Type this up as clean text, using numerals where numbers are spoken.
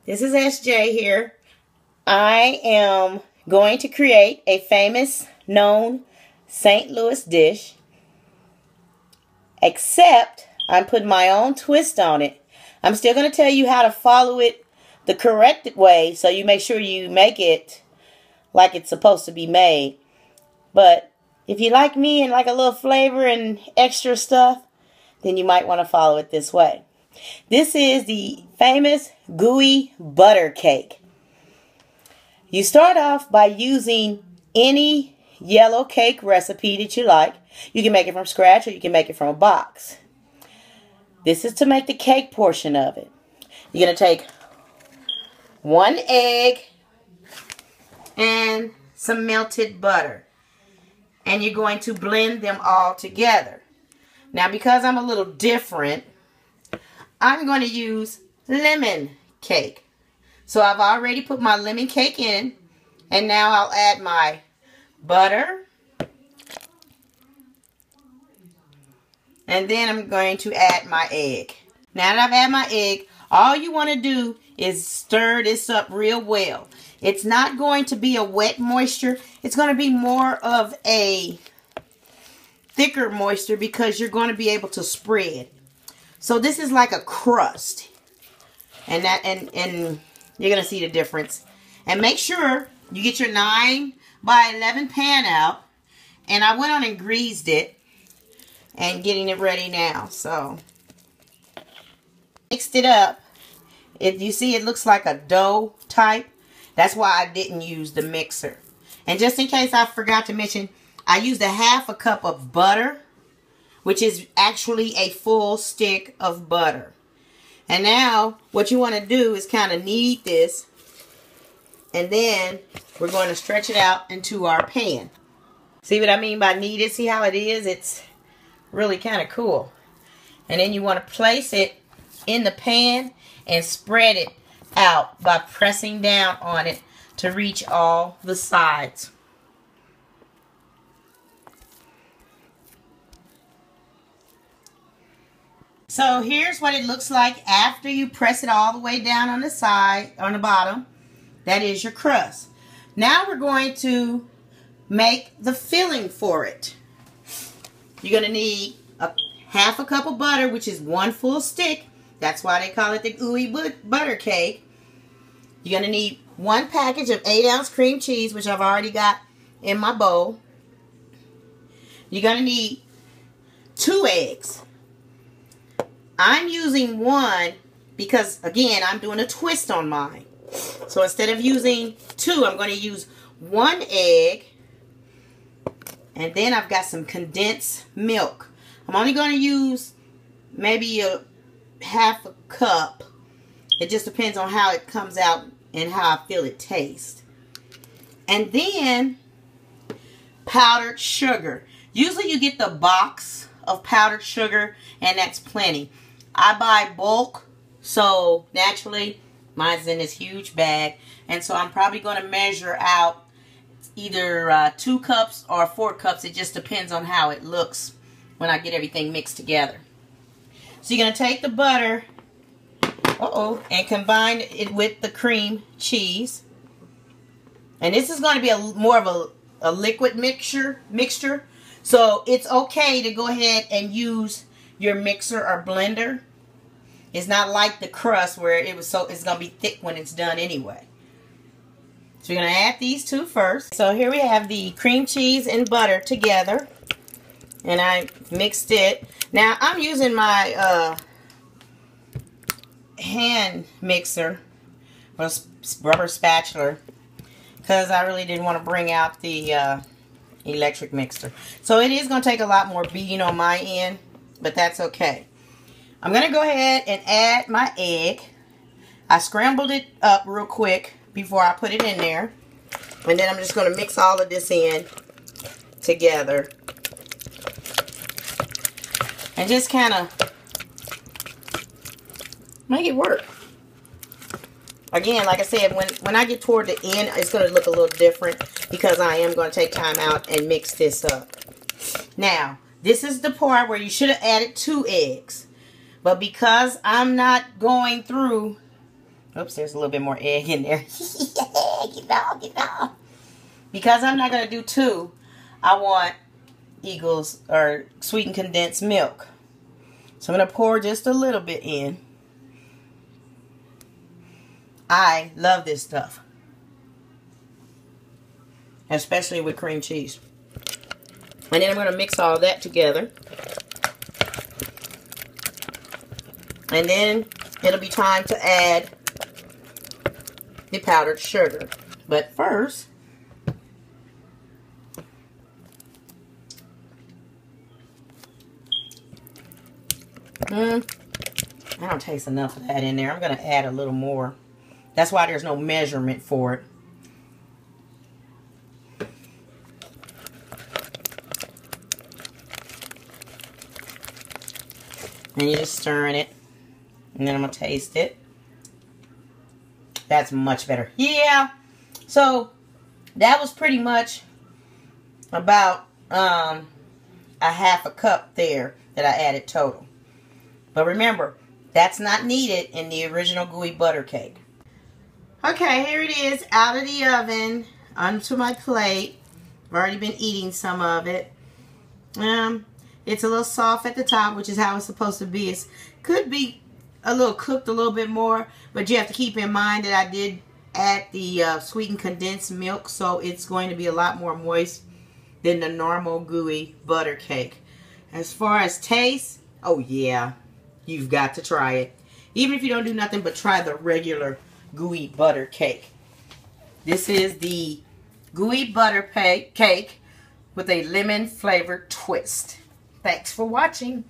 This is SJ here. I am going to create a famous known St. Louis dish, except I'm putting my own twist on it. I'm still going to tell you how to follow it the correct way, so you make sure you make it like it's supposed to be made. But if you like me and like a little flavor and extra stuff, then you might want to follow it this way. This is the famous Gooey butter cake. You start off by using any yellow cake recipe that you like. You can make it from scratch or you can make it from a box. This is to make the cake portion of it. You're going to take 1 egg and some melted butter. And you're going to blend them all together. Now, because I'm a little different, I'm going to use lemon cake. So I've already put my lemon cake in. And now I'll add my butter. And then I'm going to add my egg. Now that I've added my egg, all you want to do is stir this up real well. It's not going to be a wet moisture. It's going to be more of a thicker moisture because you're going to be able to spread. So this is like a crust. And you're going to see the difference. And make sure you get your 9 by 11 pan out. And I went on and greased it. And getting it ready now. So mixed it up. If you see, it looks like a dough type. That's why I didn't use the mixer. And just in case I forgot to mention, I used 1/2 cup of butter, which is actually a full stick of butter. And now what you want to do is kind of knead this, and then we're going to stretch it out into our pan. See what I mean by kneaded? See how it is? It's really kind of cool. And then you want to place it in the pan and spread it out by pressing down on it to reach all the sides. So here's what it looks like after you press it all the way down on the side, on the bottom. That is your crust. Now we're going to make the filling for it. You're going to need 1/2 cup of butter, which is 1 full stick. That's why they call it the Gooey butter cake. You're going to need 1 package of 8-ounce cream cheese, which I've already got in my bowl. You're going to need 2 eggs. I'm using 1 because, again, I'm doing a twist on mine. So instead of using 2, I'm going to use 1 egg. And then I've got some condensed milk. I'm only going to use maybe 1/2 cup. It just depends on how it comes out and how I feel it tastes. And then powdered sugar. Usually you get the box of powdered sugar, and that's plenty. I buy bulk, so naturally mine's in this huge bag. And so I'm probably going to measure out either 2 cups or 4 cups. It just depends on how it looks when I get everything mixed together. So you're going to take the butter and combine it with the cream cheese. And this is going to be more of a liquid mixture. So it's okay to go ahead and use your mixer or blender. It's not like the crust where it's going to be thick when it's done anyway. So you're going to add these 2 first. So here we have the cream cheese and butter together. And I mixed it. Now I'm using my hand mixer, or rubber spatula, because I really didn't want to bring out the electric mixer. So it is going to take a lot more beating on my end, but that's okay. I'm going to go ahead and add my egg. I scrambled it up real quick before I put it in there. And then I'm just going to mix all of this in together. And just kind of make it work. Again, like I said, when I get toward the end, it's going to look a little different because I am going to take time out and mix this up. Now, this is the part where you should have added 2 eggs. But because I'm not going through Oops, there's a little bit more egg in there. Get off. Because I'm not going to do 2, I want Eagles or sweetened condensed milk. So I'm going to pour just a little bit in. I love this stuff. Especially with cream cheese. And then I'm going to mix all that together. And then it'll be time to add the powdered sugar. But first, I don't taste enough of that in there. I'm going to add a little more. That's why there's no measurement for it. And you're just stirring it. And then I'm going to taste it. That's much better. Yeah. So, that was pretty much about a half a cup there that I added total. But remember, that's not needed in the original gooey butter cake. Okay, here it is out of the oven onto my plate. I've already been eating some of it. It's a little soft at the top, which is how it's supposed to be. It could be a little cooked a little bit more, but you have to keep in mind that I did add the sweetened condensed milk, so it's going to be a lot more moist than the normal gooey butter cake. As far as taste, oh yeah, you've got to try it. Even if you don't do nothing but try the regular gooey butter cake. This is the gooey butter cake with a lemon flavored twist. Thanks for watching.